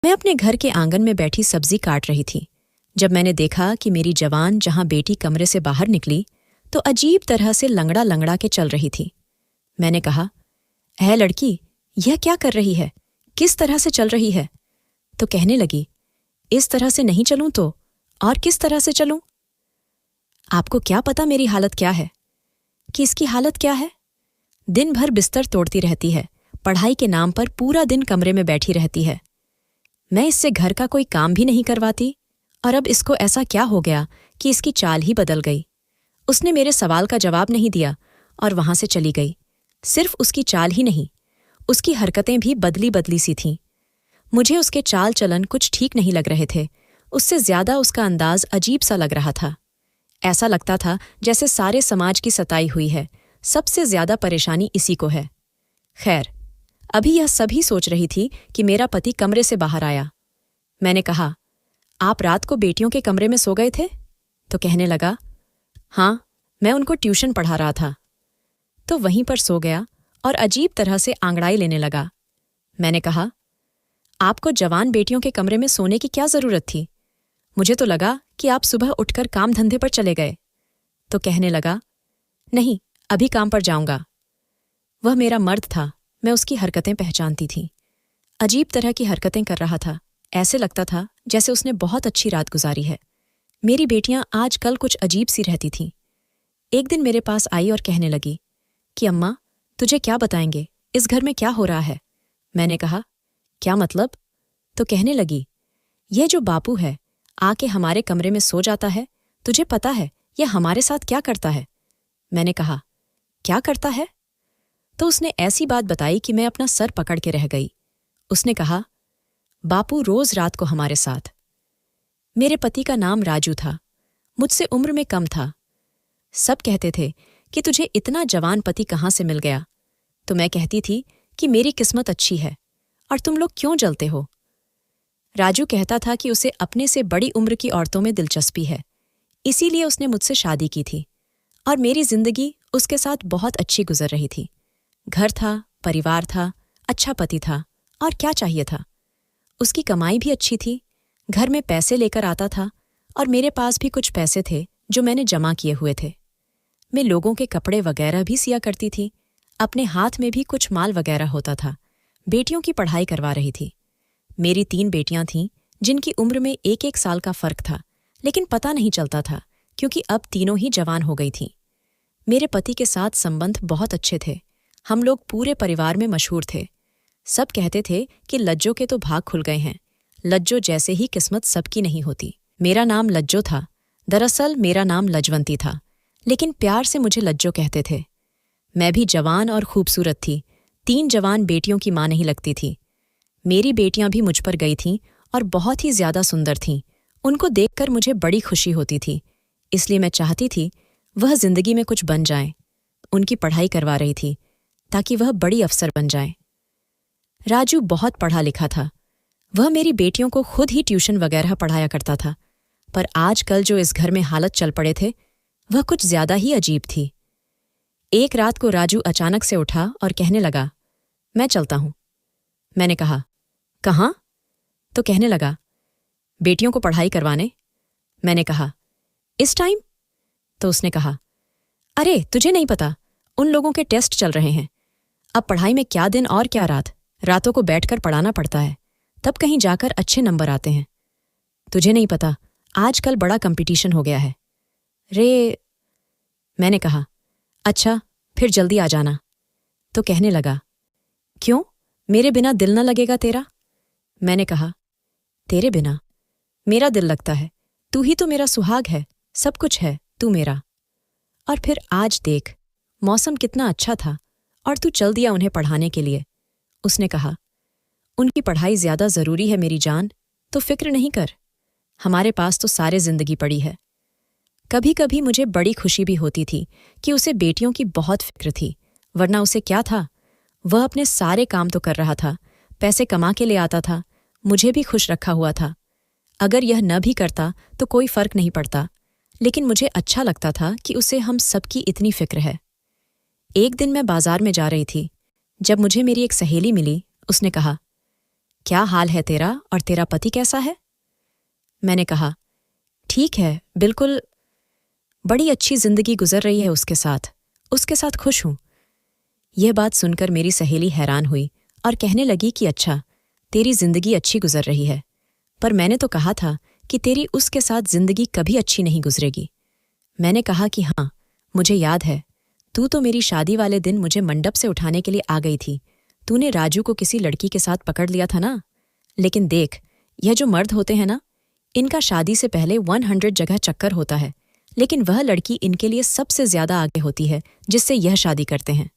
मैं अपने घर के आंगन में बैठी सब्जी काट रही थी जब मैंने देखा कि मेरी जवान जहां बेटी कमरे से बाहर निकली तो अजीब तरह से लंगड़ा लंगड़ा के चल रही थी। मैंने कहा, है लड़की, यह क्या कर रही है? किस तरह से चल रही है? तो कहने लगी, इस तरह से नहीं चलूं तो और किस तरह से चलूं? आपको क्या पता मेरी हालत क्या है? कि इसकी हालत क्या है? दिन भर बिस्तर तोड़ती रहती है, पढ़ाई के नाम पर पूरा दिन कमरे में बैठी रहती है। मैं इससे घर का कोई काम भी नहीं करवाती और अब इसको ऐसा क्या हो गया कि इसकी चाल ही बदल गई। उसने मेरे सवाल का जवाब नहीं दिया और वहां से चली गई। सिर्फ उसकी चाल ही नहीं, उसकी हरकतें भी बदली बदली सी थीं। मुझे उसके चाल चलन कुछ ठीक नहीं लग रहे थे, उससे ज्यादा उसका अंदाज अजीब सा लग रहा था। ऐसा लगता था जैसे सारे समाज की सताई हुई है, सबसे ज्यादा परेशानी इसी को है। खैर, अभी यह सभी सोच रही थी कि मेरा पति कमरे से बाहर आया। मैंने कहा, आप रात को बेटियों के कमरे में सो गए थे? तो कहने लगा, हाँ, मैं उनको ट्यूशन पढ़ा रहा था। तो वहीं पर सो गया और अजीब तरह से आंगड़ाई लेने लगा। मैंने कहा, आपको जवान बेटियों के कमरे में सोने की क्या जरूरत थी? मुझे तो लगा कि आप सुबह उठकर काम धंधे पर चले गए। तो कहने लगा, नहीं, अभी काम पर जाऊंगा। वह मेरा मर्द था, मैं उसकी हरकतें पहचानती थी। अजीब तरह की हरकतें कर रहा था, ऐसे लगता था जैसे उसने बहुत अच्छी रात गुजारी है। मेरी बेटियां आजकल कुछ अजीब सी रहती थीं। एक दिन मेरे पास आई और कहने लगी कि अम्मा, तुझे क्या बताएंगे, इस घर में क्या हो रहा है? मैंने कहा, क्या मतलब? तो कहने लगी, यह जो बापू है आके हमारे कमरे में सो जाता है, तुझे पता है यह हमारे साथ क्या करता है? मैंने कहा, क्या करता है? तो उसने ऐसी बात बताई कि मैं अपना सर पकड़ के रह गई। उसने कहा, बापू रोज रात को हमारे साथ। मेरे पति का नाम राजू था, मुझसे उम्र में कम था। सब कहते थे कि तुझे इतना जवान पति कहाँ से मिल गया? तो मैं कहती थी कि मेरी किस्मत अच्छी है और तुम लोग क्यों जलते हो? राजू कहता था कि उसे अपने से बड़ी उम्र की औरतों में दिलचस्पी है, इसीलिए उसने मुझसे शादी की थी और मेरी जिंदगी उसके साथ बहुत अच्छी गुजर रही थी। घर था, परिवार था, अच्छा पति था, और क्या चाहिए था? उसकी कमाई भी अच्छी थी, घर में पैसे लेकर आता था और मेरे पास भी कुछ पैसे थे जो मैंने जमा किए हुए थे। मैं लोगों के कपड़े वगैरह भी सिया करती थी, अपने हाथ में भी कुछ माल वगैरह होता था। बेटियों की पढ़ाई करवा रही थी। मेरी 3 बेटियां थीं जिनकी उम्र में 1-1 साल का फर्क था, लेकिन पता नहीं चलता था क्योंकि अब तीनों ही जवान हो गई थीं। मेरे पति के साथ संबंध बहुत अच्छे थे, हम लोग पूरे परिवार में मशहूर थे। सब कहते थे कि लज्जो के तो भाग खुल गए हैं, लज्जो जैसे ही किस्मत सबकी नहीं होती। मेरा नाम लज्जो था, दरअसल मेरा नाम लजवंती था, लेकिन प्यार से मुझे लज्जो कहते थे। मैं भी जवान और खूबसूरत थी, 3 जवान बेटियों की मां नहीं लगती थी। मेरी बेटियां भी मुझ पर गई थीं और बहुत ही ज्यादा सुंदर थीं। उनको देखकर मुझे बड़ी खुशी होती थी, इसलिए मैं चाहती थी वह जिंदगी में कुछ बन जाएं। उनकी पढ़ाई करवा रही थी ताकि वह बड़ी अफसर बन जाएं। राजू बहुत पढ़ा लिखा था, वह मेरी बेटियों को खुद ही ट्यूशन वगैरह पढ़ाया करता था, पर आजकल जो इस घर में हालत चल पड़े थे वह कुछ ज्यादा ही अजीब थी। एक रात को राजू अचानक से उठा और कहने लगा, मैं चलता हूं। मैंने कहा, कहाँ? तो कहने लगा, बेटियों को पढ़ाई करवाने। मैंने कहा, इस टाइम? तो उसने कहा, अरे तुझे नहीं पता, उन लोगों के टेस्ट चल रहे हैं। अब पढ़ाई में क्या दिन और क्या रात, रातों को बैठकर पढ़ाना पड़ता है, तब कहीं जाकर अच्छे नंबर आते हैं। तुझे नहीं पता, आजकल बड़ा कंपटीशन हो गया है रे। मैंने कहा, अच्छा, फिर जल्दी आ जाना। तो कहने लगा, क्यों, मेरे बिना दिल न लगेगा तेरा? मैंने कहा, तेरे बिना मेरा दिल लगता है, तू ही तो मेरा सुहाग है, सब कुछ है तू मेरा। और फिर आज देख, मौसम कितना अच्छा था और तू चल दिया उन्हें पढ़ाने के लिए। उसने कहा, उनकी पढ़ाई ज्यादा जरूरी है मेरी जान, तो फिक्र नहीं कर, हमारे पास तो सारे जिंदगी पड़ी है। कभी कभी मुझे बड़ी खुशी भी होती थी कि उसे बेटियों की बहुत फिक्र थी, वरना उसे क्या था, वह अपने सारे काम तो कर रहा था, पैसे कमा के ले आता था, मुझे भी खुश रखा हुआ था। अगर यह न भी करता तो कोई फर्क नहीं पड़ता, लेकिन मुझे अच्छा लगता था कि उसे हम सबकी इतनी फिक्र है। एक दिन मैं बाजार में जा रही थी, जब मुझे मेरी एक सहेली मिली, उसने कहा, क्या हाल है तेरा और तेरा पति कैसा है? मैंने कहा, ठीक है, बिल्कुल। बड़ी अच्छी जिंदगी गुजर रही है उसके साथ खुश हूं। यह बात सुनकर मेरी सहेली हैरान हुई और कहने लगी कि अच्छा, तेरी जिंदगी अच्छी गुजर रही है, पर मैंने तो कहा था कि तेरी उसके साथ जिंदगी कभी अच्छी नहीं गुजरेगी। मैंने कहा कि हाँ, मुझे याद है, तू तो मेरी शादी वाले दिन मुझे मंडप से उठाने के लिए आ गई थी। तूने राजू को किसी लड़की के साथ पकड़ लिया था ना। लेकिन देख, यह जो मर्द होते हैं ना, इनका शादी से पहले 100 जगह चक्कर होता है, लेकिन वह लड़की इनके लिए सबसे ज्यादा आगे होती है जिससे यह शादी करते हैं।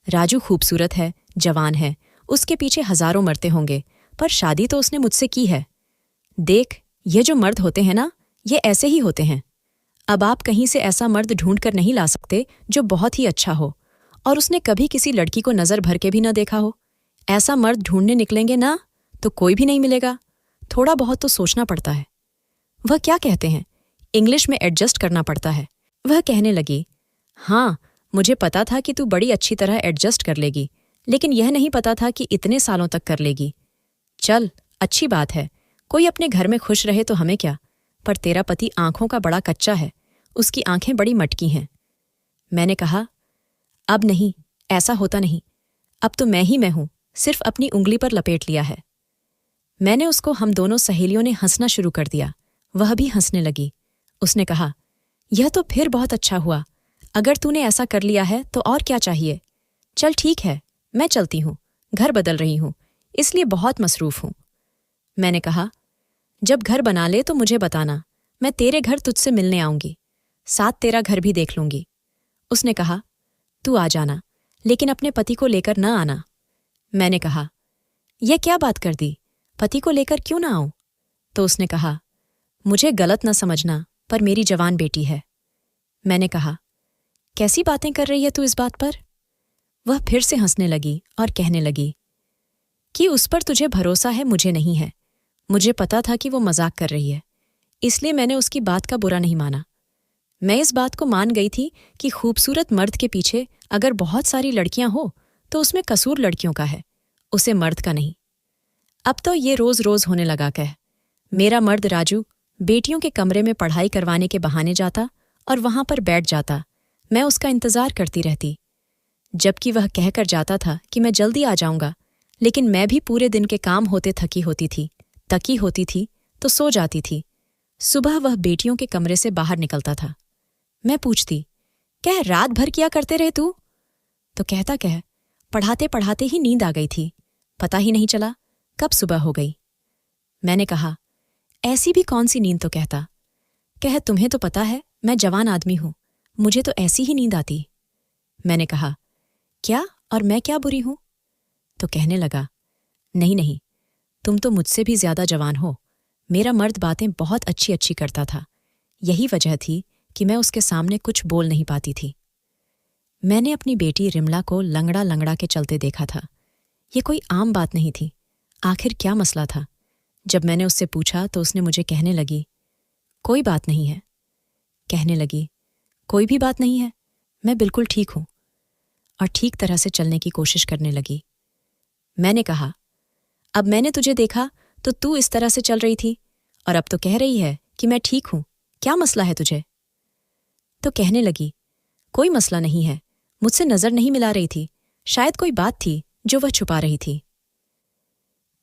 राजू खूबसूरत है, जवान है, उसके पीछे हजारों मरते होंगे, पर शादी तो उसने मुझसे की है। देख, ये जो मर्द होते हैं ना, ये ऐसे ही होते हैं। अब आप कहीं से ऐसा मर्द ढूंढ कर नहीं ला सकते जो बहुत ही अच्छा हो और उसने कभी किसी लड़की को नजर भर के भी न देखा हो। ऐसा मर्द ढूंढने निकलेंगे ना तो कोई भी नहीं मिलेगा। थोड़ा बहुत तो सोचना पड़ता है। वह क्या कहते हैं, इंग्लिश में एडजस्ट करना पड़ता है। वह कहने लगी, हाँ, मुझे पता था कि तू बड़ी अच्छी तरह एडजस्ट कर लेगी, लेकिन यह नहीं पता था कि इतने सालों तक कर लेगी। चल, अच्छी बात है, कोई अपने घर में खुश रहे तो हमें क्या, पर तेरा पति आंखों का बड़ा कच्चा है, उसकी आंखें बड़ी मटकी हैं। मैंने कहा, अब नहीं, ऐसा होता नहीं, अब तो मैं ही मैं हूं, सिर्फ अपनी उंगली पर लपेट लिया है। मैंने उसको हम दोनों सहेलियों ने हंसना शुरू कर दिया। वह भी हंसने लगी। उसने कहा, यह तो फिर बहुत अच्छा हुआ, अगर तूने ऐसा कर लिया है तो और क्या चाहिए। चल ठीक है, मैं चलती हूं, घर बदल रही हूं, इसलिए बहुत मसरूफ हूं। मैंने कहा, जब घर बना ले तो मुझे बताना, मैं तेरे घर तुझसे मिलने आऊंगी, साथ तेरा घर भी देख लूंगी। उसने कहा, तू आ जाना, लेकिन अपने पति को लेकर न आना। मैंने कहा, यह क्या बात कर दी, पति को लेकर क्यों ना आऊं? तो उसने कहा, मुझे गलत न समझना, पर मेरी जवान बेटी है। मैंने कहा, कैसी बातें कर रही है तू इस बात पर? वह फिर से हंसने लगी और कहने लगी कि उस पर तुझे भरोसा है, मुझे नहीं है। मुझे पता था कि वो मजाक कर रही है, इसलिए मैंने उसकी बात का बुरा नहीं माना। मैं इस बात को मान गई थी कि खूबसूरत मर्द के पीछे अगर बहुत सारी लड़कियां हो तो उसमें कसूर लड़कियों का है, उसे मर्द का नहीं। अब तो ये रोज रोज होने लगा। कह, मेरा मर्द राजू बेटियों के कमरे में पढ़ाई करवाने के बहाने जाता और वहां पर बैठ जाता। मैं उसका इंतजार करती रहती, जबकि वह कहकर जाता था कि मैं जल्दी आ जाऊंगा, लेकिन मैं भी पूरे दिन के काम होते थकी होती थी तो सो जाती थी। सुबह वह बेटियों के कमरे से बाहर निकलता था। मैं पूछती, कह, रात भर क्या करते रहे तू? तो कहता, कह, पढ़ाते पढ़ाते ही नींद आ गई थी, पता ही नहीं चला कब सुबह हो गई। मैंने कहा, ऐसी भी कौन सी नींद? तो कहता, कह, तुम्हें तो पता है मैं जवान आदमी हूं, मुझे तो ऐसी ही नींद आती। मैंने कहा, क्या, और मैं क्या बुरी हूं? तो कहने लगा, नहीं नहीं, तुम तो मुझसे भी ज्यादा जवान हो। मेरा मर्द बातें बहुत अच्छी अच्छी करता था, यही वजह थी कि मैं उसके सामने कुछ बोल नहीं पाती थी। मैंने अपनी बेटी रिमला को लंगड़ा लंगड़ा के चलते देखा था। ये कोई आम बात नहीं थी। आखिर क्या मसला था? जब मैंने उससे पूछा तो उसने मुझे कहने लगी, कोई बात नहीं है। कहने लगी, कोई भी बात नहीं है, मैं बिल्कुल ठीक हूं, और ठीक तरह से चलने की कोशिश करने लगी। मैंने कहा, अब मैंने तुझे देखा तो तू इस तरह से चल रही थी, और अब तो कह रही है कि मैं ठीक हूं, क्या मसला है तुझे? तो कहने लगी, कोई मसला नहीं है, मुझसे नजर नहीं मिला रही थी, शायद कोई बात थी जो वह छुपा रही थी।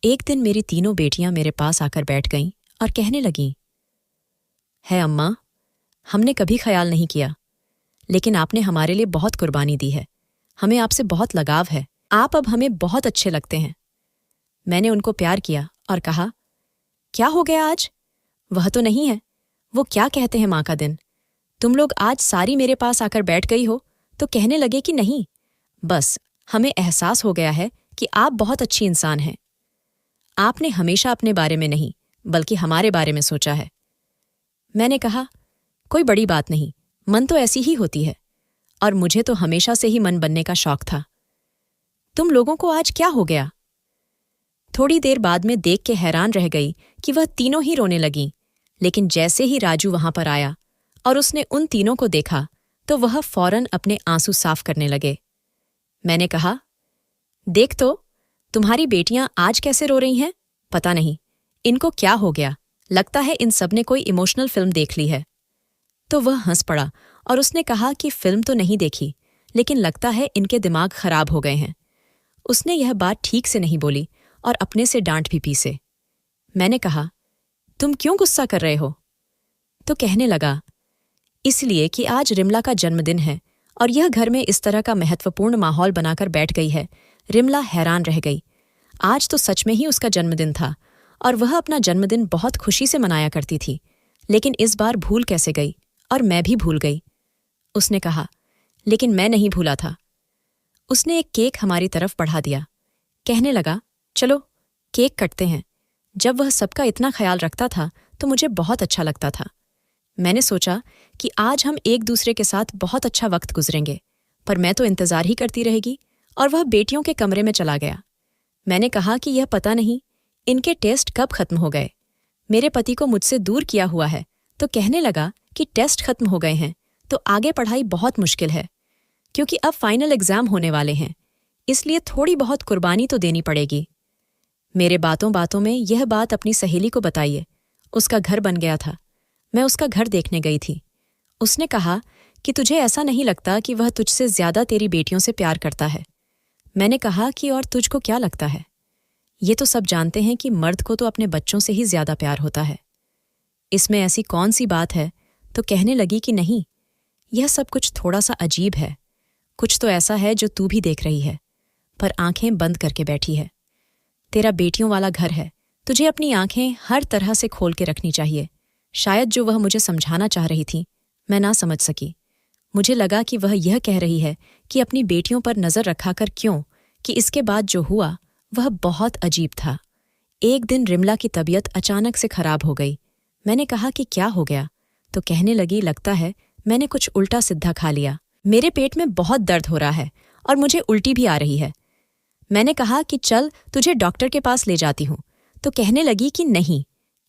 एक दिन मेरी तीनों बेटियां मेरे पास आकर बैठ गईं और कहने लगीं, है अम्मा, हमने कभी ख्याल नहीं किया, लेकिन आपने हमारे लिए बहुत कुर्बानी दी है, हमें आपसे बहुत लगाव है, आप अब हमें बहुत अच्छे लगते हैं। मैंने उनको प्यार किया और कहा, क्या हो गया आज? वह तो नहीं है, वो क्या कहते हैं माँ का दिन। तुम लोग आज सारी मेरे पास आकर बैठ गई हो तो कहने लगे कि नहीं, बस हमें एहसास हो गया है कि आप बहुत अच्छी इंसान हैं। आपने हमेशा अपने बारे में नहीं बल्कि हमारे बारे में सोचा है। मैंने कहा, कोई बड़ी बात नहीं, मन तो ऐसी ही होती है, और मुझे तो हमेशा से ही मन बनने का शौक था। तुम लोगों को आज क्या हो गया? थोड़ी देर बाद में देख के हैरान रह गई कि वह तीनों ही रोने लगीं, लेकिन जैसे ही राजू वहां पर आया और उसने उन तीनों को देखा तो वह फौरन अपने आंसू साफ करने लगे। मैंने कहा, देख तो, तुम्हारी बेटियां आज कैसे रो रही हैं? पता नहीं इनको क्या हो गया, लगता है इन सब ने कोई इमोशनल फिल्म देख ली है। तो वह हंस पड़ा और उसने कहा कि फिल्म तो नहीं देखी, लेकिन लगता है इनके दिमाग खराब हो गए हैं। उसने यह बात ठीक से नहीं बोली और अपने से डांट भी पीसे। मैंने कहा, तुम क्यों गुस्सा कर रहे हो? तो कहने लगा, इसलिए कि आज रिमला का जन्मदिन है और यह घर में इस तरह का महत्वपूर्ण माहौल बनाकर बैठ गई है। रिमला हैरान रह गई। आज तो सच में ही उसका जन्मदिन था और वह अपना जन्मदिन बहुत खुशी से मनाया करती थी, लेकिन इस बार भूल कैसे गई, और मैं भी भूल गई। उसने कहा, लेकिन मैं नहीं भूला था। उसने एक केक हमारी तरफ बढ़ा दिया। कहने लगा, चलो केक कटते हैं। जब वह सबका इतना ख्याल रखता था तो मुझे बहुत अच्छा लगता था। मैंने सोचा कि आज हम एक दूसरे के साथ बहुत अच्छा वक्त गुजरेंगे, पर मैं तो इंतजार ही करती रहेगी, और वह बेटियों के कमरे में चला गया। मैंने कहा कि यह पता नहीं इनके टेस्ट कब खत्म हो गए। मेरे पति को मुझसे दूर किया हुआ है। तो कहने लगा कि टेस्ट खत्म हो गए हैं तो आगे पढ़ाई बहुत मुश्किल है, क्योंकि अब फाइनल एग्जाम होने वाले हैं, इसलिए थोड़ी बहुत कुर्बानी तो देनी पड़ेगी। मेरे बातों बातों में यह बात अपनी सहेली को बताइए। उसका घर बन गया था। मैं उसका घर देखने गई थी। उसने कहा कि तुझे ऐसा नहीं लगता कि वह तुझसे ज्यादा तेरी बेटियों से प्यार करता है? मैंने कहा कि और तुझको क्या लगता है? ये तो सब जानते हैं कि मर्द को तो अपने बच्चों से ही ज्यादा प्यार होता है। इसमें ऐसी कौन सी बात है? तो कहने लगी कि नहीं, यह सब कुछ थोड़ा सा अजीब है। कुछ तो ऐसा है जो तू भी देख रही है, पर आंखें बंद करके बैठी है। तेरा बेटियों वाला घर है, तुझे अपनी आंखें हर तरह से खोल के रखनी चाहिए। शायद जो वह मुझे समझाना चाह रही थी, मैं ना समझ सकी। मुझे लगा कि वह यह कह रही है कि अपनी बेटियों पर नजर रखा कर क्यों, कि इसके बाद जो हुआ वह बहुत अजीब था। एक दिन रिमला की तबीयत अचानक से खराब हो गई। मैंने कहा कि क्या हो गया? तो कहने लगी, लगता है मैंने कुछ उल्टा सिद्धा खा लिया। मेरे पेट में बहुत दर्द हो रहा है और मुझे उल्टी भी आ रही है। मैंने कहा कि चल तुझे डॉक्टर के पास ले जाती हूँ। तो कहने लगी कि नहीं,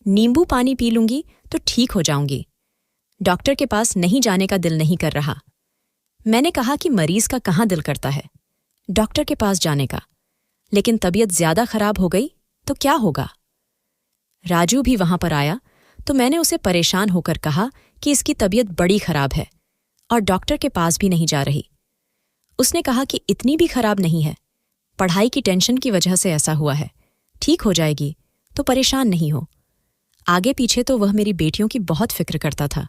नींबू पानी पी लूंगी तो ठीक हो जाऊंगी। डॉक्टर के पास नहीं जाने का दिल नहीं कर रहा। मैंने कहा कि मरीज का कहाँ दिल करता है डॉक्टर के पास जाने का, लेकिन तबीयत ज्यादा खराब हो गई तो क्या होगा? राजू भी वहां पर आया तो मैंने उसे परेशान होकर कहा कि इसकी तबीयत बड़ी खराब है और डॉक्टर के पास भी नहीं जा रही। उसने कहा कि इतनी भी खराब नहीं है, पढ़ाई की टेंशन की वजह से ऐसा हुआ है, ठीक हो जाएगी, तो परेशान नहीं हो। आगे पीछे तो वह मेरी बेटियों की बहुत फिक्र करता था,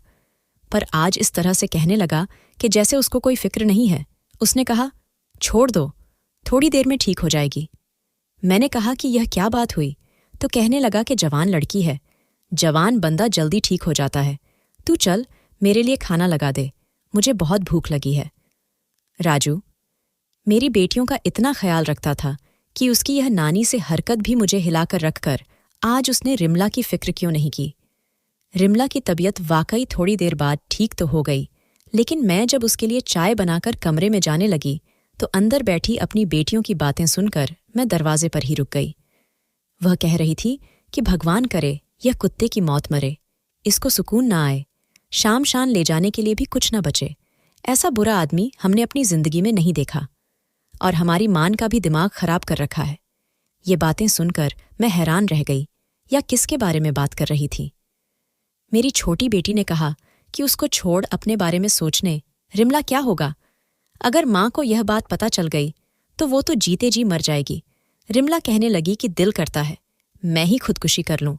पर आज इस तरह से कहने लगा कि जैसे उसको कोई फिक्र नहीं है। उसने कहा, छोड़ दो, थोड़ी देर में ठीक हो जाएगी। मैंने कहा कि यह क्या बात हुई? तो कहने लगा कि जवान लड़की है, जवान बंदा जल्दी ठीक हो जाता है। तू चल मेरे लिए खाना लगा दे, मुझे बहुत भूख लगी है। राजू मेरी बेटियों का इतना ख्याल रखता था कि उसकी यह नानी से हरकत भी मुझे हिलाकर रखकर आज उसने रिमला की फिक्र क्यों नहीं की। रिमला की तबीयत वाकई थोड़ी देर बाद ठीक तो हो गई, लेकिन मैं जब उसके लिए चाय बनाकर कमरे में जाने लगी तो अंदर बैठी अपनी बेटियों की बातें सुनकर मैं दरवाजे पर ही रुक गई। वह कह रही थी कि भगवान करे यह कुत्ते की मौत मरे, इसको सुकून ना आए, शाम शान ले जाने के लिए भी कुछ न बचे। ऐसा बुरा आदमी हमने अपनी जिंदगी में नहीं देखा, और हमारी मान का भी दिमाग खराब कर रखा है। ये बातें सुनकर मैं हैरान रह गई, या किसके बारे में बात कर रही थी। मेरी छोटी बेटी ने कहा कि उसको छोड़ अपने बारे में सोचने, रिमला क्या होगा? अगर माँ को यह बात पता चल गई तो वो तो जीते जी मर जाएगी। रिमला कहने लगी कि दिल करता है मैं ही खुदकुशी कर लूं।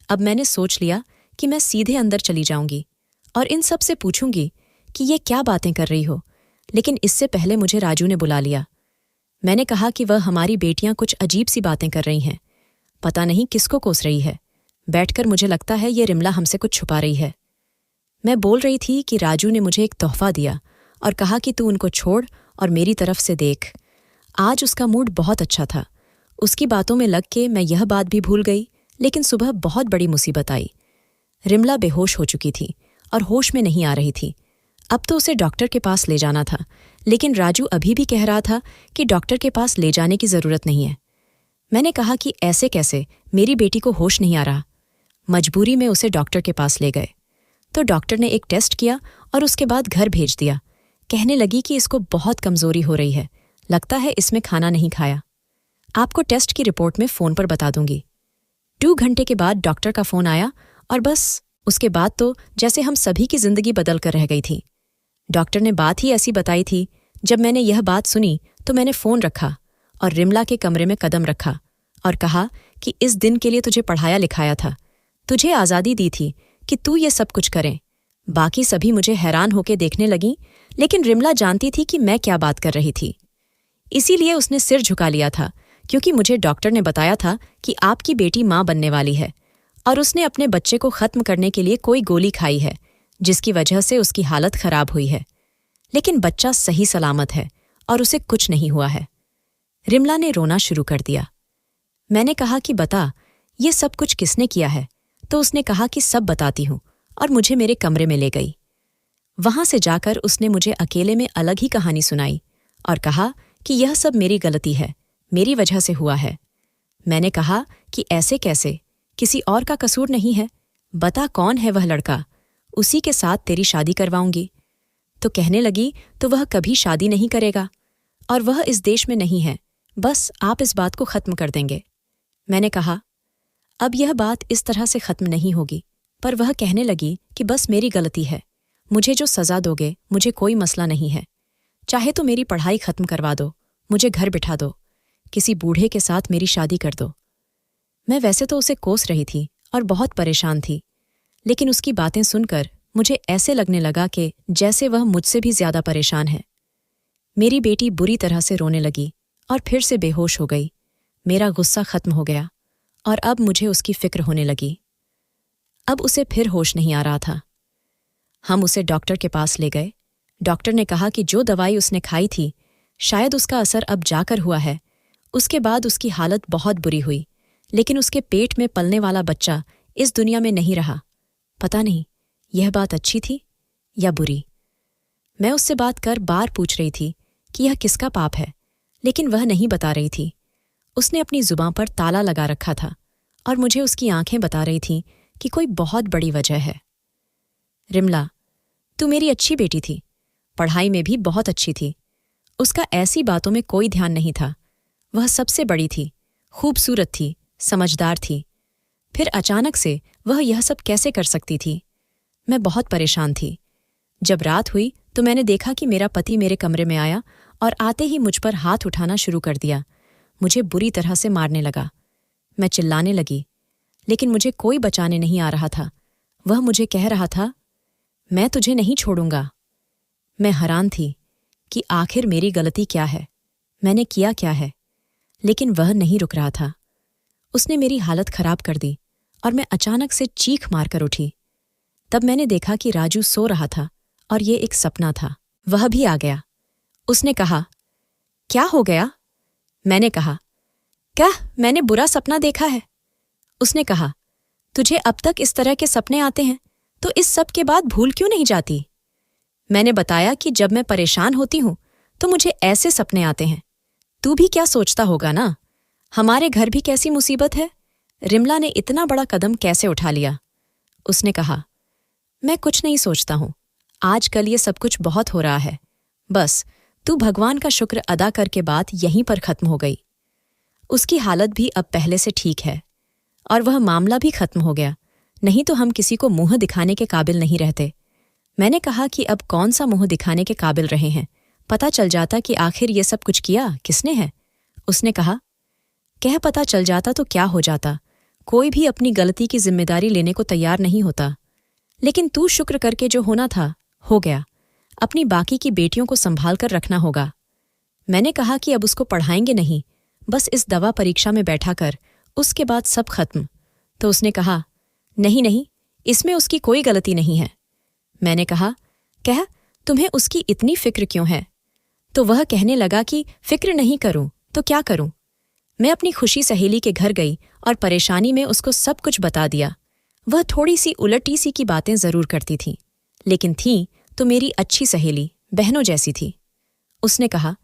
अब मैंने सोच लिया कि मैं सीधे अंदर चली जाऊंगी और इन सब से पूछूंगी कि ये क्या बातें कर रही हो, लेकिन इससे पहले मुझे राजू ने बुला लिया। मैंने कहा कि वह हमारी बेटियां कुछ अजीब सी बातें कर रही हैं, पता नहीं किसको कोस रही है। बैठकर मुझे लगता है ये रिमला हमसे कुछ छुपा रही है। मैं बोल रही थी कि राजू ने मुझे एक तोहफा दिया और कहा कि तू उनको छोड़ और मेरी तरफ से देख। आज उसका मूड बहुत अच्छा था। उसकी बातों में लग के मैं यह बात भी भूल गई, लेकिन सुबह बहुत बड़ी मुसीबत आई। रिमला बेहोश हो चुकी थी और होश में नहीं आ रही थी। अब तो उसे डॉक्टर के पास ले जाना था, लेकिन राजू अभी भी कह रहा था कि डॉक्टर के पास ले जाने की जरूरत नहीं है। मैंने कहा कि ऐसे कैसे, मेरी बेटी को होश नहीं आ रहा। मजबूरी में उसे डॉक्टर के पास ले गए तो डॉक्टर ने एक टेस्ट किया और उसके बाद घर भेज दिया। कहने लगी कि इसको बहुत कमजोरी हो रही है, लगता है इसमें खाना नहीं खाया। आपको टेस्ट की रिपोर्ट में फोन पर बता दूंगी। 2 घंटे के बाद डॉक्टर का फ़ोन आया और बस उसके बाद तो जैसे हम सभी की जिंदगी बदल कर रह गई थी। डॉक्टर ने बात ही ऐसी बताई थी। जब मैंने यह बात सुनी तो मैंने फ़ोन रखा और रिमला के कमरे में कदम रखा और कहा कि इस दिन के लिए तुझे पढ़ाया लिखाया था, तुझे आज़ादी दी थी कि तू ये सब कुछ करे। बाकी सभी मुझे हैरान होके देखने लगीं, लेकिन रिमला जानती थी कि मैं क्या बात कर रही थी। इसीलिए उसने सिर झुका लिया था, क्योंकि मुझे डॉक्टर ने बताया था कि आपकी बेटी माँ बनने वाली है और उसने अपने बच्चे को ख़त्म करने के लिए कोई गोली खाई है, जिसकी वजह से उसकी हालत खराब हुई है। लेकिन बच्चा सही सलामत है और उसे कुछ नहीं हुआ है। रिमला ने रोना शुरू कर दिया। मैंने कहा कि बता, ये सब कुछ किसने किया है? तो उसने कहा कि सब बताती हूँ, और मुझे मेरे कमरे में ले गई। वहां से जाकर उसने मुझे अकेले में अलग ही कहानी सुनाई और कहा कि यह सब मेरी गलती है, मेरी वजह से हुआ है। मैंने कहा कि ऐसे कैसे, किसी और का कसूर नहीं है, बता कौन है वह लड़का, उसी के साथ तेरी शादी करवाऊंगी। तो कहने लगी तो वह कभी शादी नहीं करेगा और वह इस देश में नहीं है, बस आप इस बात को ख़त्म कर देंगे। मैंने कहा अब यह बात इस तरह से ख़त्म नहीं होगी, पर वह कहने लगी कि बस मेरी गलती है, मुझे जो सज़ा दोगे मुझे कोई मसला नहीं है, चाहे तो मेरी पढ़ाई ख़त्म करवा दो, मुझे घर बिठा दो, किसी बूढ़े के साथ मेरी शादी कर दो। मैं वैसे तो उसे कोस रही थी और बहुत परेशान थी, लेकिन उसकी बातें सुनकर मुझे ऐसे लगने लगा कि जैसे वह मुझसे भी ज़्यादा परेशान है। मेरी बेटी बुरी तरह से रोने लगी और फिर से बेहोश हो गई। मेरा गुस्सा ख़त्म हो गया और अब मुझे उसकी फ़िक्र होने लगी। अब उसे फिर होश नहीं आ रहा था। हम उसे डॉक्टर के पास ले गए। डॉक्टर ने कहा कि जो दवाई उसने खाई थी शायद उसका असर अब जाकर हुआ है। उसके बाद उसकी हालत बहुत बुरी हुई, लेकिन उसके पेट में पलने वाला बच्चा इस दुनिया में नहीं रहा। पता नहीं यह बात अच्छी थी या बुरी। मैं उससे बात कर बार पूछ रही थी कि यह किसका पाप है, लेकिन वह नहीं बता रही थी। उसने अपनी जुबान पर ताला लगा रखा था और मुझे उसकी आंखें बता रही थीं कि कोई बहुत बड़ी वजह है। रिमला, तू मेरी अच्छी बेटी थी, पढ़ाई में भी बहुत अच्छी थी। उसका ऐसी बातों में कोई ध्यान नहीं था। वह सबसे बड़ी थी, खूबसूरत थी, समझदार थी। फिर अचानक से वह यह सब कैसे कर सकती थी? मैं बहुत परेशान थी। जब रात हुई तो मैंने देखा कि मेरा पति मेरे कमरे में आया और आते ही मुझ पर हाथ उठाना शुरू कर दिया। मुझे बुरी तरह से मारने लगा। मैं चिल्लाने लगी, लेकिन मुझे कोई बचाने नहीं आ रहा था। वह मुझे कह रहा था, मैं तुझे नहीं छोड़ूंगा। मैं हैरान थी कि आखिर मेरी गलती क्या है, मैंने किया क्या है, लेकिन वह नहीं रुक रहा था। उसने मेरी हालत खराब कर दी और मैं अचानक से चीख मारकर उठी। तब मैंने देखा कि राजू सो रहा था और ये एक सपना था। वह भी आ गया। उसने कहा, क्या हो गया? मैंने कहा, क्या मैंने बुरा सपना देखा है? उसने कहा, तुझे अब तक इस तरह के सपने आते हैं तो इस सब के बाद भूल क्यों नहीं जाती? मैंने बताया कि जब मैं परेशान होती हूं तो मुझे ऐसे सपने आते हैं। तू भी क्या सोचता होगा ना, हमारे घर भी कैसी मुसीबत है, रिमला ने इतना बड़ा कदम कैसे उठा लिया? उसने कहा, मैं कुछ नहीं सोचता हूं, आजकल ये सब कुछ बहुत हो रहा है, बस तू भगवान का शुक्र अदा करके बात यहीं पर खत्म हो गई। उसकी हालत भी अब पहले से ठीक है और वह मामला भी खत्म हो गया, नहीं तो हम किसी को मुंह दिखाने के काबिल नहीं रहते। मैंने कहा कि अब कौन सा मुंह दिखाने के काबिल रहे हैं, पता चल जाता कि आखिर ये सब कुछ किया किसने है। उसने कहा, कह पता चल जाता तो क्या हो जाता, कोई भी अपनी गलती की जिम्मेदारी लेने को तैयार नहीं होता, लेकिन तू शुक्र करके जो होना था हो गया। अपनी बाकी की बेटियों को संभाल कर रखना होगा। मैंने कहा कि अब उसको पढ़ाएंगे नहीं, बस इस दवा परीक्षा में बैठा कर, उसके बाद सब खत्म। तो उसने कहा, नहीं नहीं, इसमें उसकी कोई गलती नहीं है। मैंने कहा, कह तुम्हें उसकी इतनी फिक्र क्यों है? तो वह कहने लगा कि फिक्र नहीं करूं तो क्या करूं। मैं अपनी खुशी सहेली के घर गई और परेशानी में उसको सब कुछ बता दिया। वह थोड़ी सी उलटी सी की बातें जरूर करती थी, लेकिन थी तो मेरी अच्छी सहेली, बहनों जैसी थी। उसने कहा,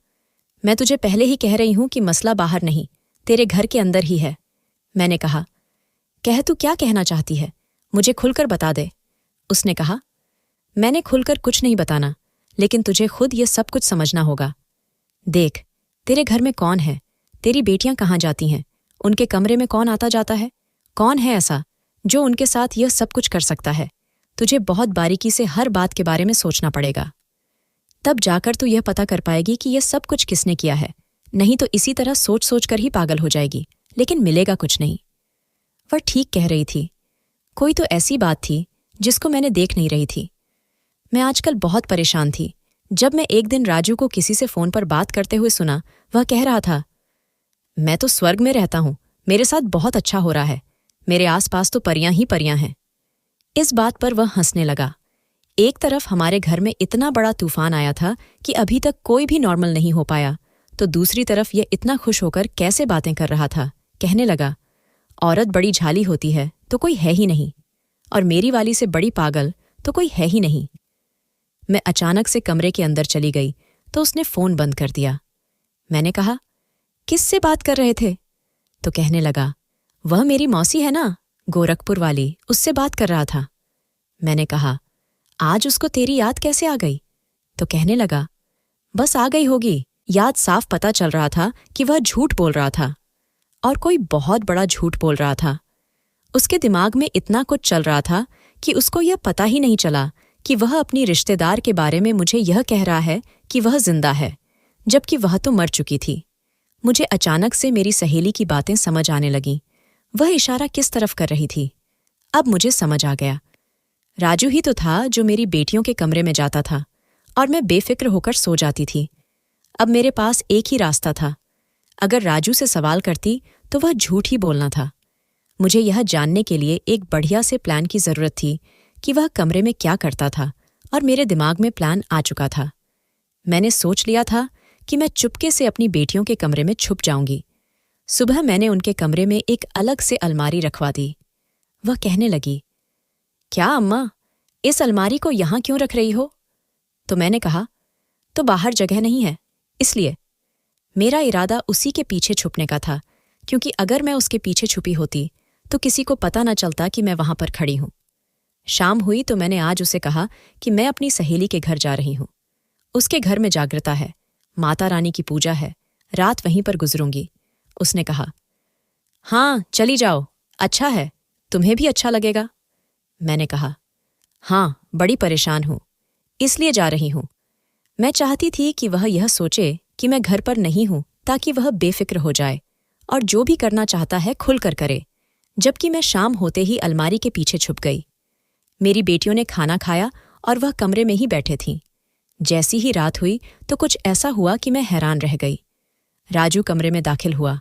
मैं तुझे पहले ही कह रही हूं कि मसला बाहर नहीं, तेरे घर के अंदर ही है। मैंने कहा, कह तू क्या कहना चाहती है, मुझे खुलकर बता दे। उसने कहा, मैंने खुलकर कुछ नहीं बताना, लेकिन तुझे खुद ये सब कुछ समझना होगा। देख, तेरे घर में कौन है, तेरी बेटियां कहाँ जाती हैं, उनके कमरे में कौन आता जाता है, कौन है ऐसा जो उनके साथ यह सब कुछ कर सकता है? तुझे बहुत बारीकी से हर बात के बारे में सोचना पड़ेगा। तब जाकर तू यह पता कर पाएगी कि यह सब कुछ किसने किया है। नहीं तो इसी तरह सोच सोच कर ही पागल हो जाएगी, लेकिन मिलेगा कुछ नहीं। वह ठीक कह रही थी। कोई तो ऐसी बात थी जिसको मैंने देख नहीं रही थी। मैं आजकल बहुत परेशान थी। जब मैं एक दिन राजू को किसी से फोन पर बात करते हुए सुना, वह कह रहा था, मैं तो स्वर्ग में रहता हूं, मेरे साथ बहुत अच्छा हो रहा है, मेरे आसपास तो परियां ही परियां हैं। इस बात पर वह हंसने लगा। एक तरफ हमारे घर में इतना बड़ा तूफान आया था कि अभी तक कोई भी नॉर्मल नहीं हो पाया, तो दूसरी तरफ यह इतना खुश होकर कैसे बातें कर रहा था। कहने लगा, औरत बड़ी झाली होती है तो कोई है ही नहीं, और मेरी वाली से बड़ी पागल तो कोई है ही नहीं। मैं अचानक से कमरे के अंदर चली गई तो उसने फोन बंद कर दिया। मैंने कहा, किससे बात कर रहे थे? तो कहने लगा, वह मेरी मौसी है ना, गोरखपुर वाली, उससे बात कर रहा था। मैंने कहा, आज उसको तेरी याद कैसे आ गई? तो कहने लगा, बस आ गई होगी, याद साफ पता चल रहा था कि वह झूठ बोल रहा था, और कोई बहुत बड़ा झूठ बोल रहा था। उसके दिमाग में इतना कुछ चल रहा था कि उसको यह पता ही नहीं चला कि वह अपनी रिश्तेदार के बारे में मुझे यह कह रहा है कि वह जिंदा है, जबकि वह तो मर चुकी थी। मुझे अचानक से मेरी सहेली की बातें समझ आने लगीं। वह इशारा किस तरफ कर रही थी? अब मुझे समझ आ गया। राजू ही तो था जो मेरी बेटियों के कमरे में जाता था और मैं बेफिक्र होकर सो जाती थी। अब मेरे पास एक ही रास्ता था। अगर राजू से सवाल करती तो वह झूठ ही बोलना था। मुझे यह जानने के लिए एक बढ़िया से प्लान की जरूरत थी कि वह कमरे में क्या करता था, और मेरे दिमाग में प्लान आ चुका था। मैंने सोच लिया था कि मैं चुपके से अपनी बेटियों के कमरे में छुप जाऊंगी। सुबह मैंने उनके कमरे में एक अलग से अलमारी रखवा दी। वह कहने लगी, क्या अम्मा, इस अलमारी को यहां क्यों रख रही हो? तो मैंने कहा, तो बाहर जगह नहीं है, इसलिए। मेरा इरादा उसी के पीछे छुपने का था, क्योंकि अगर मैं उसके पीछे छुपी होती तो किसी को पता न चलता कि मैं वहां पर खड़ी हूं। शाम हुई तो मैंने आज उसे कहा कि मैं अपनी सहेली के घर जा रही हूं। उसके घर में जागृता है, माता रानी की पूजा है, रात वहीं पर गुजरूंगी। उसने कहा, हाँ चली जाओ, अच्छा है, तुम्हें भी अच्छा लगेगा। मैंने कहा, हाँ बड़ी परेशान हूं, इसलिए जा रही हूं। मैं चाहती थी कि वह यह सोचे कि मैं घर पर नहीं हूं, ताकि वह बेफिक्र हो जाए और जो भी करना चाहता है खुलकर करे। जबकि मैं शाम होते ही अलमारी के पीछे छुप गई। मेरी बेटियों ने खाना खाया और वह कमरे में ही बैठे थीं। जैसी ही रात हुई तो कुछ ऐसा हुआ कि मैं हैरान रह गई। राजू कमरे में दाखिल हुआ।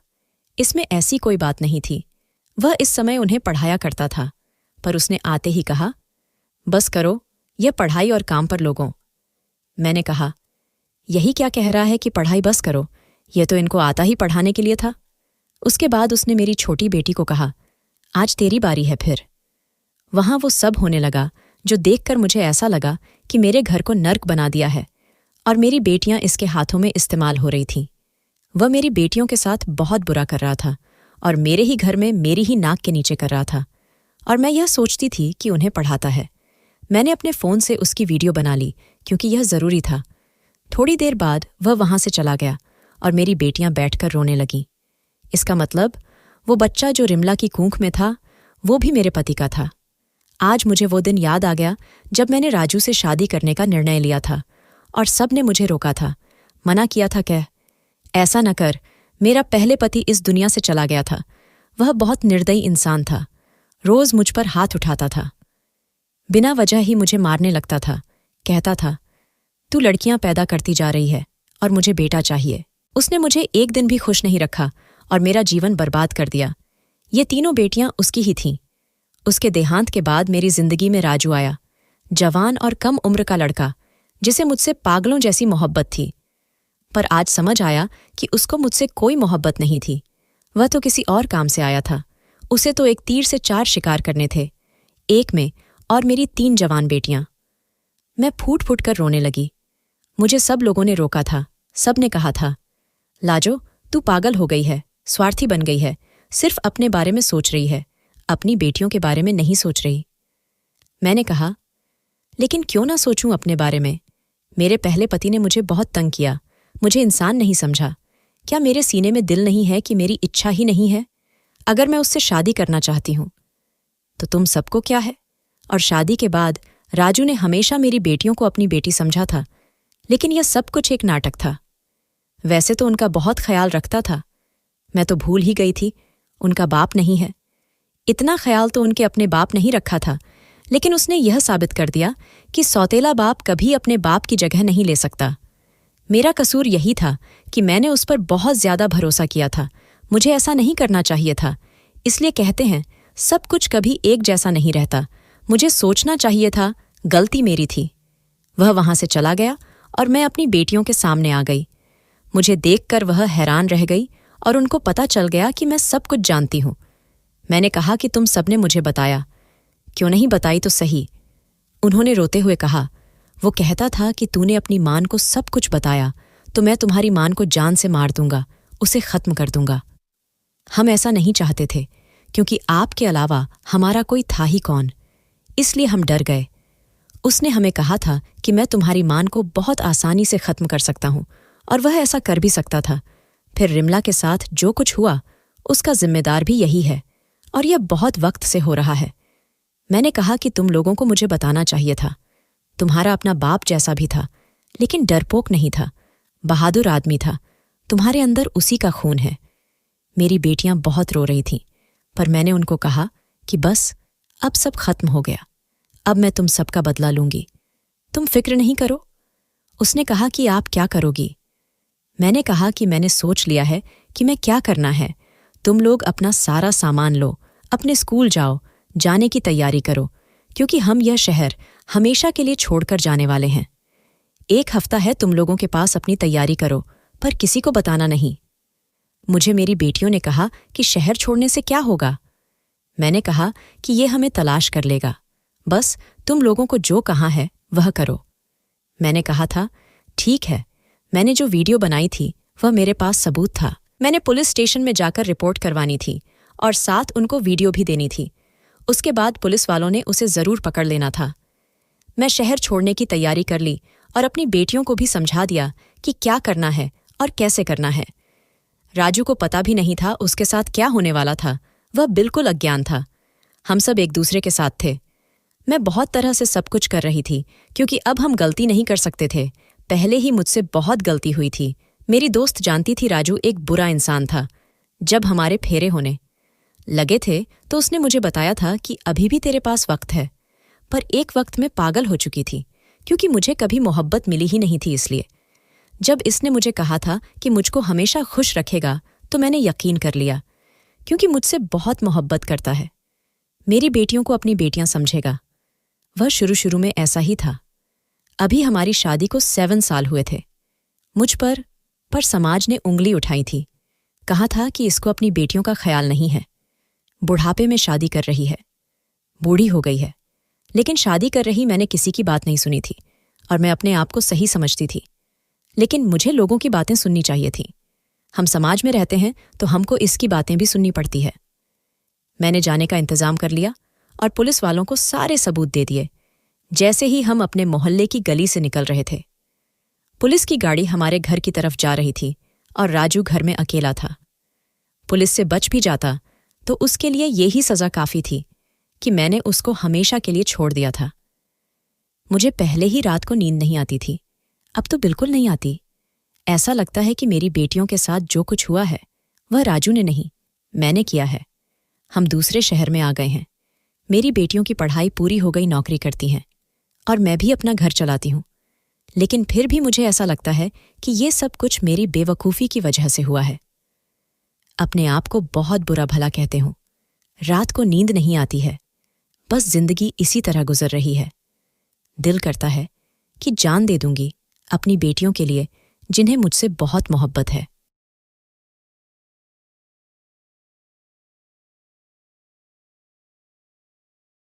इसमें ऐसी कोई बात नहीं थी। वह इस समय उन्हें पढ़ाया करता था, पर उसने आते ही कहा, बस करो, यह पढ़ाई और काम पर लोगों। मैंने कहा, यही क्या कह रहा है कि पढ़ाई बस करो? यह तो इनको आता ही पढ़ाने के लिए था। उसके बाद उसने मेरी छोटी बेटी को कहा, आज तेरी बारी है फिर। वहां वो सब होने लगा जो देखकर मुझे ऐसा लगा कि मेरे घर को नर्क बना दिया है, और मेरी बेटियां इसके हाथों में इस्तेमाल हो रही थीं। वह मेरी बेटियों के साथ बहुत बुरा कर रहा था, और मेरे ही घर में मेरी ही नाक के नीचे कर रहा था, और मैं यह सोचती थी कि उन्हें पढ़ाता है। मैंने अपने फ़ोन से उसकी वीडियो बना ली, क्योंकि यह ज़रूरी था। थोड़ी देर बाद वह वहां से चला गया और मेरी बेटियां बैठकर रोने लगीं। इसका मतलब वो बच्चा जो रिमला की कूंख में था, वो भी मेरे पति का था। आज मुझे वो दिन याद आ गया जब मैंने राजू से शादी करने का निर्णय लिया था, और सब ने मुझे रोका था, मना किया था। कह, ऐसा न कर, मेरा पहले पति इस दुनिया से चला गया था। वह बहुत निर्दयी इंसान था, रोज मुझ पर हाथ उठाता था, बिना वजह ही मुझे मारने लगता था। कहता था, तू लड़कियां पैदा करती जा रही है और मुझे बेटा चाहिए। उसने मुझे एक दिन भी खुश नहीं रखा और मेरा जीवन बर्बाद कर दिया। ये तीनों बेटियां उसकी ही थीं। उसके देहांत के बाद मेरी जिंदगी में राजू आया, जवान और कम उम्र का लड़का, जिसे मुझसे पागलों जैसी मोहब्बत थी। पर आज समझ आया कि उसको मुझसे कोई मोहब्बत नहीं थी। वह तो किसी और काम से आया था। उसे तो एक तीर से 4 शिकार करने थे, एक में और मेरी 3 जवान बेटियां। मैं फूट फूट कर रोने लगी। मुझे सब लोगों ने रोका था। सब ने कहा था, लाजो तू पागल हो गई है, स्वार्थी बन गई है, सिर्फ अपने बारे में सोच रही है, अपनी बेटियों के बारे में नहीं सोच रही। मैंने कहा, लेकिन क्यों ना सोचूं अपने बारे में? मेरे पहले पति ने मुझे बहुत तंग किया, मुझे इंसान नहीं समझा। क्या मेरे सीने में दिल नहीं है कि मेरी इच्छा ही नहीं है? अगर मैं उससे शादी करना चाहती हूं तो तुम सबको क्या है? और शादी के बाद राजू ने हमेशा मेरी बेटियों को अपनी बेटी समझा था, लेकिन यह सब कुछ एक नाटक था। वैसे तो उनका बहुत ख्याल रखता था, मैं तो भूल ही गई थी उनका बाप नहीं है। इतना ख्याल तो उनके अपने बाप नहीं रखा था, लेकिन उसने यह साबित कर दिया कि सौतेला बाप कभी अपने बाप की जगह नहीं ले सकता। मेरा कसूर यही था कि मैंने उस पर बहुत ज्यादा भरोसा किया था। मुझे ऐसा नहीं करना चाहिए था। इसलिए कहते हैं सब कुछ कभी एक जैसा नहीं रहता। मुझे सोचना चाहिए था, गलती मेरी थी। वह वहां से चला गया और मैं अपनी बेटियों के सामने आ गई। मुझे देखकर वह हैरान रह गई और उनको पता चल गया कि मैं सब कुछ जानती हूं। मैंने कहा कि तुम सबने मुझे बताया, क्यों नहीं बताई तो सही। उन्होंने रोते हुए कहा, वो कहता था कि तूने अपनी मान को सब कुछ बताया तो मैं तुम्हारी मान को जान से मार दूंगा, उसे खत्म कर दूंगा। हम ऐसा नहीं चाहते थे, क्योंकि आपके अलावा हमारा कोई था ही कौन। इसलिए हम डर गए। उसने हमें कहा था कि मैं तुम्हारी मान को बहुत आसानी से खत्म कर सकता हूं, और वह ऐसा कर भी सकता था। फिर रिमला के साथ जो कुछ हुआ उसका जिम्मेदार भी यही है, और यह बहुत वक्त से हो रहा है। मैंने कहा कि तुम लोगों को मुझे बताना चाहिए था। तुम्हारा अपना बाप जैसा भी था, लेकिन डरपोक नहीं था, बहादुर आदमी था। तुम्हारे अंदर उसी का खून है। मेरी बेटियां बहुत रो रही थीं, पर मैंने उनको कहा कि बस अब सब खत्म हो गया, अब मैं तुम सबका बदला लूंगी, तुम फिक्र नहीं करो। उसने कहा कि आप क्या करोगी? मैंने कहा कि मैंने सोच लिया है कि मैं क्या करना है। तुम लोग अपना सारा सामान लो, अपने स्कूल जाओ, जाने की तैयारी करो, क्योंकि हम यह शहर हमेशा के लिए छोड़कर जाने वाले हैं। 1 हफ्ता है तुम लोगों के पास, अपनी तैयारी करो, पर किसी को बताना नहीं। मुझे मेरी बेटियों ने कहा कि शहर छोड़ने से क्या होगा? मैंने कहा कि ये हमें तलाश कर लेगा, बस तुम लोगों को जो कहा है वह करो। मैंने कहा था, ठीक है। मैंने जो वीडियो बनाई थी वह मेरे पास सबूत था। मैंने पुलिस स्टेशन में जाकर रिपोर्ट करवानी थी और साथ उनको वीडियो भी देनी थी। उसके बाद पुलिस वालों ने उसे जरूर पकड़ लेना था। मैं शहर छोड़ने की तैयारी कर ली और अपनी बेटियों को भी समझा दिया कि क्या करना है और कैसे करना है। राजू को पता भी नहीं था उसके साथ क्या होने वाला था। वह बिल्कुल अज्ञान था। हम सब एक दूसरे के साथ थे। मैं बहुत तरह से सब कुछ कर रही थी, क्योंकि अब हम गलती नहीं कर सकते थे। पहले ही मुझसे बहुत गलती हुई थी। मेरी दोस्त जानती थी राजू एक बुरा इंसान था। जब हमारे फेरे होने लगे थे तो उसने मुझे बताया था कि अभी भी तेरे पास वक्त है। पर एक वक्त में पागल हो चुकी थी, क्योंकि मुझे कभी मोहब्बत मिली ही नहीं थी। इसलिए जब इसने मुझे कहा था कि मुझको हमेशा खुश रखेगा तो मैंने यकीन कर लिया, क्योंकि मुझसे बहुत मोहब्बत करता है। मेरी बेटियों को अपनी बेटियां समझेगा। वह शुरू शुरू में ऐसा ही था। अभी हमारी शादी को 7 साल हुए थे। मुझ पर समाज ने उंगली उठाई थी। कहा था कि इसको अपनी बेटियों का ख्याल नहीं है, बुढ़ापे में शादी कर रही है, बूढ़ी हो गई है। लेकिन शादी कर रही मैंने किसी की बात नहीं सुनी थी, और मैं अपने आप को सही समझती थी। लेकिन मुझे लोगों की बातें सुननी चाहिए थी। हम समाज में रहते हैं तो हमको इसकी बातें भी सुननी पड़ती है। मैंने जाने का इंतजाम कर लिया और पुलिस वालों को सारे सबूत दे दिए। जैसे ही हम अपने मोहल्ले की गली से निकल रहे थे, पुलिस की गाड़ी हमारे घर की तरफ जा रही थी और राजू घर में अकेला था। पुलिस से बच भी जाता तो उसके लिए यही सजा काफी थी कि मैंने उसको हमेशा के लिए छोड़ दिया था। मुझे पहले ही रात को नींद नहीं आती थी, अब तो बिल्कुल नहीं आती। ऐसा लगता है कि मेरी बेटियों के साथ जो कुछ हुआ है वह राजू ने नहीं, मैंने किया है। हम दूसरे शहर में आ गए हैं। मेरी बेटियों की पढ़ाई पूरी हो गई, नौकरी करती हैं, और मैं भी अपना घर चलाती हूं। लेकिन फिर भी मुझे ऐसा लगता है कि ये सब कुछ मेरी बेवकूफ़ी की वजह से हुआ है। अपने आप को बहुत बुरा भला कहते हूं। रात को नींद नहीं आती है, बस जिंदगी इसी तरह गुजर रही है। दिल करता है कि जान दे दूंगी अपनी बेटियों के लिए, जिन्हें मुझसे बहुत मोहब्बत है।